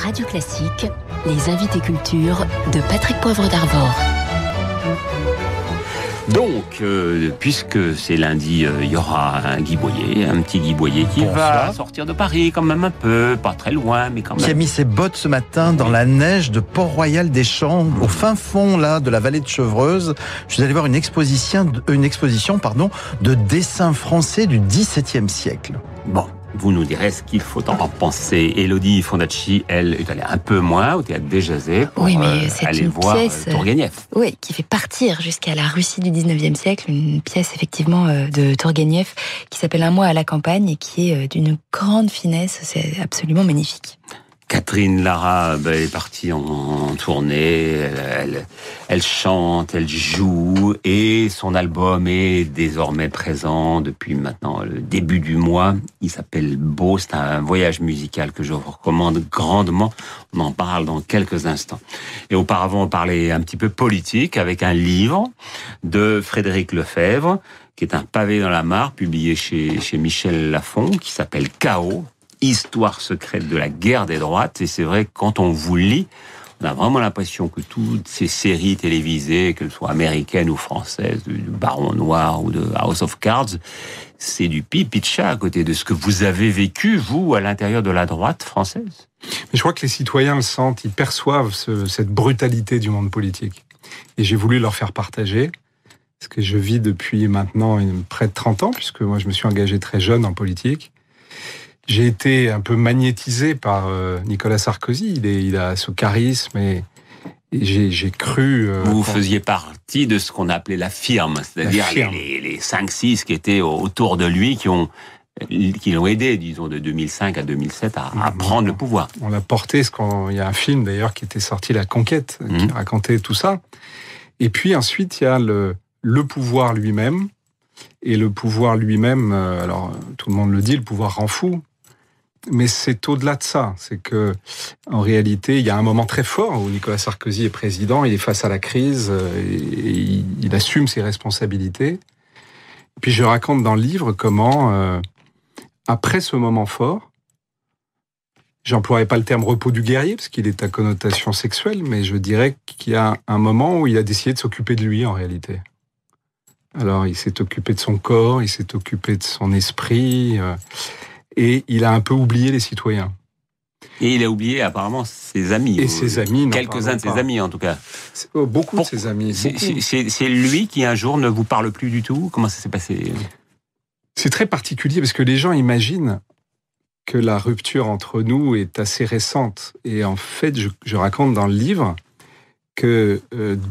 Radio Classique, les invités culture de Patrick Poivre d'Arvor. Donc, puisque c'est lundi, il y aura un Guy Boyer, un petit Guy Boyer qui va sortir de Paris quand même un peu, pas très loin, mais quand même. Qui a mis ses bottes ce matin dans la neige de Port-Royal des Champs, au fin fond là de la vallée de Chevreuse. Je suis allé voir une exposition de dessins français du XVIIe siècle. Bon. Vous nous direz ce qu'il faut en penser. Élodie Fondacci, elle, est allée un peu moins au théâtre des Jazets pour aller voir Tourguenieff. Oui, qui fait partir jusqu'à la Russie du 19e siècle, une pièce effectivement de Tourguenieff qui s'appelle Un mois à la campagne et qui est d'une grande finesse, c'est absolument magnifique. Catherine Lara est partie en tournée, elle chante, elle joue, et son album est désormais présent depuis maintenant le début du mois. Il s'appelle Beau, c'est un voyage musical que je vous recommande grandement. On en parle dans quelques instants. Et auparavant, on parlait un petit peu politique avec un livre de Frédéric Lefebvre, qui est un pavé dans la mare, publié chez Michel Lafon, qui s'appelle Chaos. Histoire secrète de la guerre des droites. Et c'est vrai que quand on vous lit, on a vraiment l'impression que toutes ces séries télévisées, qu'elles soient américaines ou françaises, du Baron Noir ou de House of Cards, c'est du pipi de chat à côté de ce que vous avez vécu, vous, à l'intérieur de la droite française. Mais je crois que les citoyens le sentent, ils perçoivent cette brutalité du monde politique. Et j'ai voulu leur faire partager, parce que je vis depuis maintenant près de 30 ans, puisque moi je me suis engagé très jeune en politique. J'ai été un peu magnétisé par Nicolas Sarkozy. Il a ce charisme et j'ai cru... Vous faisiez partie de ce qu'on appelait la firme, c'est-à-dire les 5-6 qui étaient autour de lui, qui l'ont aidé, disons, de 2005 à 2007 à prendre le pouvoir. On a porté il y a un film d'ailleurs qui était sorti, La Conquête, qui racontait tout ça. Et puis ensuite, il y a le pouvoir lui-même. Et le pouvoir lui-même, alors tout le monde le dit, le pouvoir rend fou. Mais c'est au-delà de ça. C'est que, en réalité, il y a un moment très fort où Nicolas Sarkozy est président, il est face à la crise, et il assume ses responsabilités. Et puis je raconte dans le livre comment, après ce moment fort, j'emploierai pas le terme repos du guerrier, parce qu'il est à connotation sexuelle, mais je dirais qu'il y a un moment où il a décidé de s'occuper de lui, en réalité. Alors, il s'est occupé de son corps, il s'est occupé de son esprit, et il a un peu oublié les citoyens. Et il a oublié apparemment ses amis. Et ses amis, quelques-uns de ses amis en tout cas. Beaucoup de ses amis. C'est lui qui un jour ne vous parle plus du tout. Comment ça s'est passé ? C'est très particulier parce que les gens imaginent que la rupture entre nous est assez récente. Et en fait, je raconte dans le livre que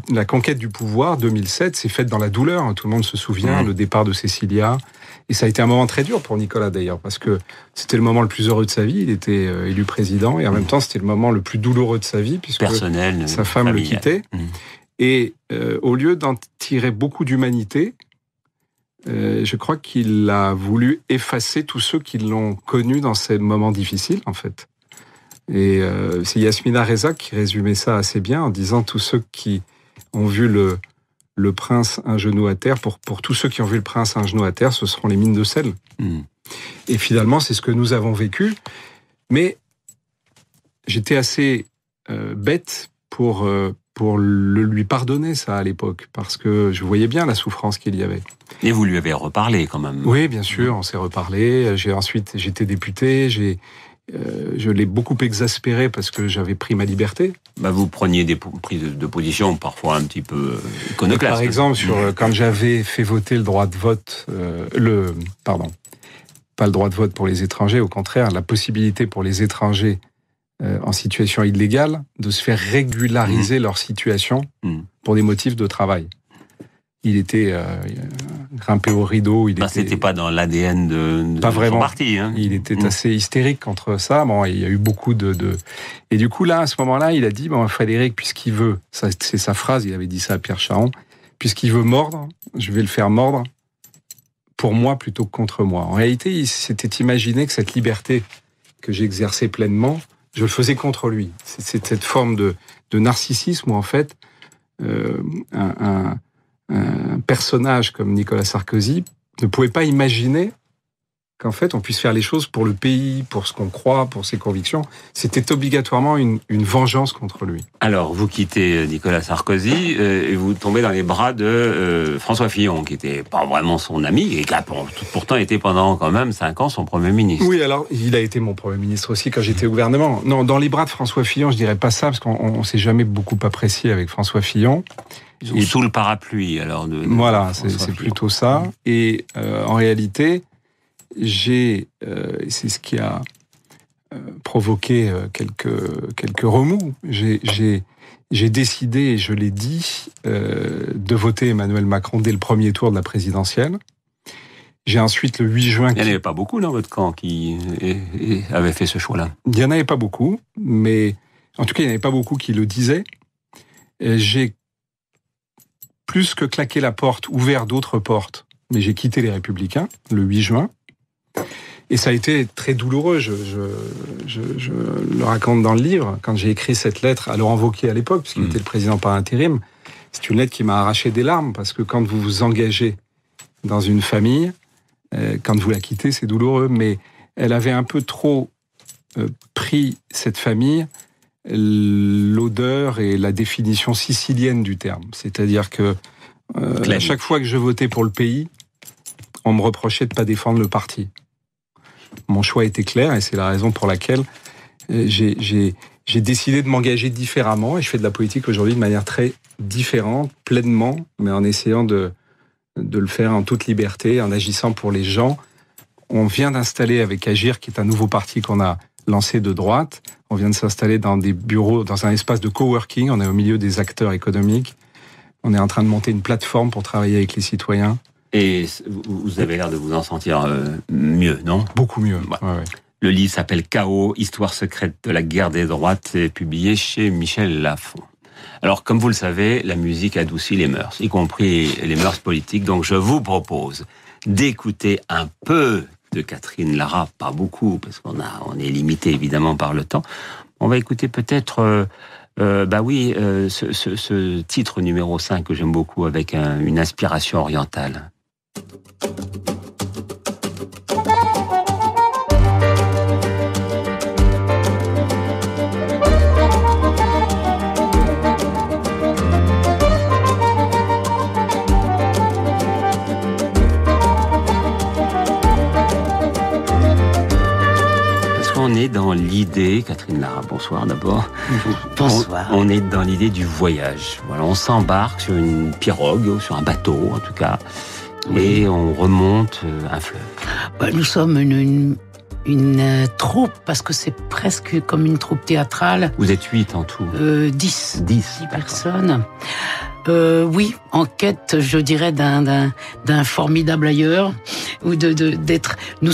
la conquête du pouvoir, 2007, s'est faite dans la douleur. Tout le monde se souvient, le départ de Cécilia. Et ça a été un moment très dur pour Nicolas, d'ailleurs, parce que c'était le moment le plus heureux de sa vie. Il était élu président, et en même temps, c'était le moment le plus douloureux de sa vie, puisque personnel, sa femme le quittait. Et au lieu d'en tirer beaucoup d'humanité, je crois qu'il a voulu effacer tous ceux qui l'ont connu dans ces moments difficiles, en fait. Et c'est Yasmina Reza qui résumait ça assez bien en disant tous ceux qui ont vu le prince un genou à terre, pour tous ceux qui ont vu le prince un genou à terre, ce seront les mines de sel. Et finalement, c'est ce que nous avons vécu. Mais j'étais assez bête pour le lui pardonner, ça, à l'époque, parce que je voyais bien la souffrance qu'il y avait. Et vous lui avez reparlé, quand même. Oui, bien sûr, on s'est reparlé. Ensuite, j'étais député, je l'ai beaucoup exaspéré parce que j'avais pris ma liberté. Vous preniez des prises de position parfois un petit peu iconoclastes. Par exemple, quand j'avais fait voter le droit de vote, pas le droit de vote pour les étrangers, au contraire, la possibilité pour les étrangers en situation illégale de se faire régulariser leur situation pour des motifs de travail. Il était grimpé au rideau. C'était pas dans l'ADN de son parti. Hein. Il était assez hystérique contre ça. Bon, il y a eu beaucoup Et du coup, là, à ce moment-là, il a dit, Frédéric, puisqu'il veut, c'est sa phrase, il avait dit ça à Pierre Charon, puisqu'il veut mordre, je vais le faire mordre pour moi plutôt que contre moi. En réalité, il s'était imaginé que cette liberté que j'exerçais pleinement, je le faisais contre lui. C'est cette forme de narcissisme où, en fait, un personnage comme Nicolas Sarkozy ne pouvait pas imaginer qu'en fait, on puisse faire les choses pour le pays, pour ce qu'on croit, pour ses convictions. C'était obligatoirement une vengeance contre lui. Alors, vous quittez Nicolas Sarkozy et vous tombez dans les bras de François Fillon, qui était pas vraiment son ami et qui a pourtant été pendant quand même 5 ans son Premier ministre. Oui, alors, il a été mon Premier ministre aussi quand j'étais au gouvernement. Non, dans les bras de François Fillon, je dirais pas ça, parce qu'on s'est jamais beaucoup apprécié avec François Fillon. Et sous le parapluie, alors. Voilà, c'est plutôt ça. Et en réalité, c'est ce qui a provoqué quelques remous. J'ai décidé, et je l'ai dit, de voter Emmanuel Macron dès le premier tour de la présidentielle. J'ai ensuite, le 8 juin... Il n'y en avait pas beaucoup dans votre camp qui avait fait ce choix-là. Il n'y en avait pas beaucoup, mais en tout cas, il n'y en avait pas beaucoup qui le disaient. J'ai plus que claqué la porte, ouvert d'autres portes, mais j'ai quitté les Républicains le 8 juin. Et ça a été très douloureux, je le raconte dans le livre. Quand j'ai écrit cette lettre à Laurent Wauquiez à l'époque, puisqu'il était le président par intérim, c'est une lettre qui m'a arraché des larmes, parce que quand vous vous engagez dans une famille, quand vous la quittez, c'est douloureux, mais elle avait un peu trop pris, cette famille, l'odeur et la définition sicilienne du terme. C'est-à-dire que à chaque fois que je votais pour le pays, on me reprochait de ne pas défendre le parti. Mon choix était clair, et c'est la raison pour laquelle j'ai décidé de m'engager différemment, et je fais de la politique aujourd'hui de manière très différente, pleinement, mais en essayant de le faire en toute liberté, en agissant pour les gens. On vient d'installer avec Agir, qui est un nouveau parti qu'on a lancé de droite, on vient de s'installer dans des bureaux, dans un espace de coworking, on est au milieu des acteurs économiques, on est en train de monter une plateforme pour travailler avec les citoyens. Et vous avez l'air de vous en sentir mieux, non ? Beaucoup mieux. Ouais. Ouais. Le livre s'appelle Chaos, Histoire secrète de la guerre des droites, et publié chez Michel Lafon. Alors, comme vous le savez, la musique adoucit les mœurs, y compris les mœurs politiques. Donc, je vous propose d'écouter un peu de Catherine Lara, pas beaucoup, parce qu'on est limité évidemment par le temps. On va écouter peut-être... ce titre numéro 5 que j'aime beaucoup, avec une inspiration orientale. On est dans l'idée, Catherine Lara, bonsoir d'abord. Bonsoir. On est dans l'idée du voyage. Voilà, on s'embarque sur une pirogue, ou sur un bateau en tout cas, et on remonte un fleuve. Nous sommes une troupe, parce que c'est presque comme une troupe théâtrale. Vous êtes 8 en tout. 10 personnes. Oui, en quête, je dirais, d'un formidable ailleurs, ou d'être. Nous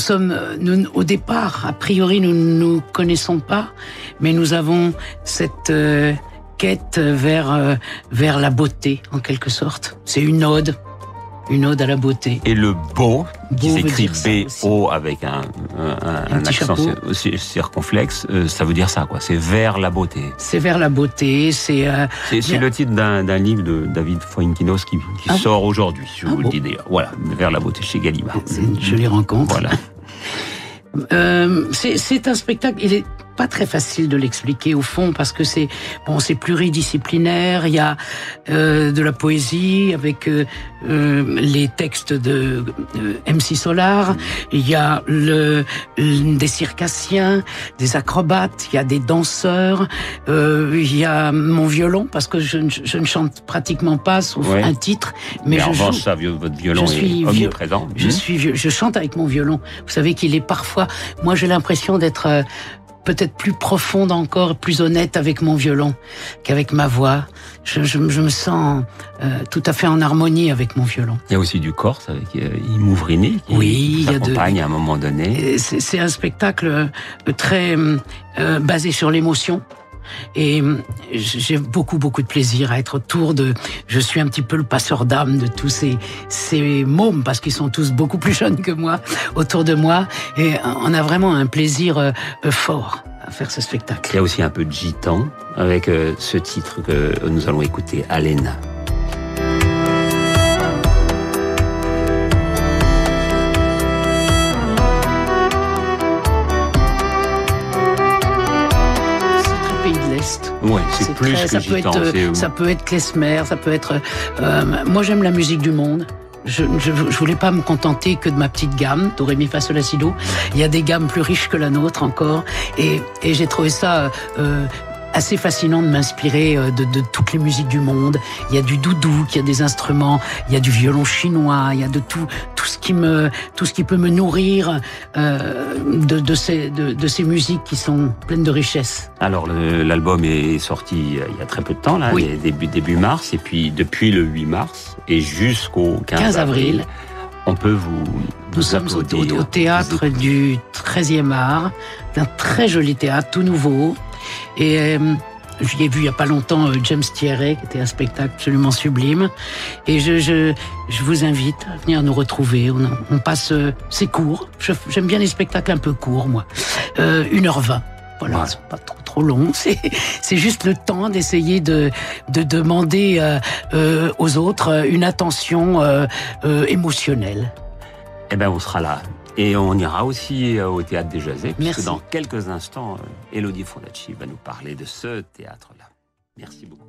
au départ, a priori, nous ne nous connaissons pas, mais nous avons cette quête vers la beauté, en quelque sorte. C'est une ode à la beauté. Et le beau, qui s'écrit B-O avec un accent circonflexe, ça veut dire ça, quoi. C'est vers la beauté. C'est vers la beauté, c'est le titre d'un livre de David Fuenquinos qui sort aujourd'hui, je vous le dis d'ailleurs. Voilà, vers la beauté, chez Gallimard. C'est une jolie rencontre. Voilà. C'est un spectacle, il est pas très facile de l'expliquer au fond, parce que c'est pluridisciplinaire. Il y a de la poésie avec les textes de MC Solar. Il y a des circassiens, des acrobates. Il y a des danseurs. Il y a mon violon, parce que je ne chante pratiquement pas, sauf un titre. Mais en revanche, votre violon est omniprésent. Je chante avec mon violon. Vous savez qu'il est parfois. Moi, j'ai l'impression d'être peut-être plus profonde encore, plus honnête avec mon violon qu'avec ma voix. Je me sens tout à fait en harmonie avec mon violon. Il y a aussi du Corse avec Yves Mouvrini qui s'accompagne à un moment donné. C'est un spectacle très basé sur l'émotion. Et j'ai beaucoup de plaisir à être autour de... Je suis un petit peu le passeur d'âme de tous ces mômes, parce qu'ils sont tous beaucoup plus jeunes que moi, autour de moi. Et on a vraiment un plaisir fort à faire ce spectacle. Il y a aussi un peu de gitan avec ce titre que nous allons écouter, Alena. modeste. Ouais, c'est plus très, que ça peut gitan. être, ça peut être klezmer, ça peut être. Moi, j'aime la musique du monde. Je voulais pas me contenter que de ma petite gamme, do, ré, mi, fa, sol, la, si, do. Il y a des gammes plus riches que la nôtre encore, et j'ai trouvé ça assez fascinant de m'inspirer de toutes les musiques du monde. Il y a du doudouk, il y a des instruments, il y a du violon chinois, il y a de tout ce qui peut me nourrir de ces musiques qui sont pleines de richesse. Alors l'album est sorti il y a très peu de temps, là, oui. début mars, et puis depuis le 8 mars et jusqu'au 15 avril, on peut Nous sommes au théâtre du 13e art, d'un très joli théâtre, tout nouveau. Et j'y ai vu il n'y a pas longtemps James Thierry, qui était un spectacle absolument sublime. Et je vous invite à venir nous retrouver. On passe, c'est court. J'aime bien les spectacles un peu courts, moi. 1h20. Voilà, ouais. C'est pas trop long. C'est juste le temps d'essayer de demander aux autres une attention émotionnelle. Eh ben, on sera là. Et on ira aussi au Théâtre des Josets, puisque dans quelques instants, Elodie Fondacci va nous parler de ce théâtre-là. Merci beaucoup.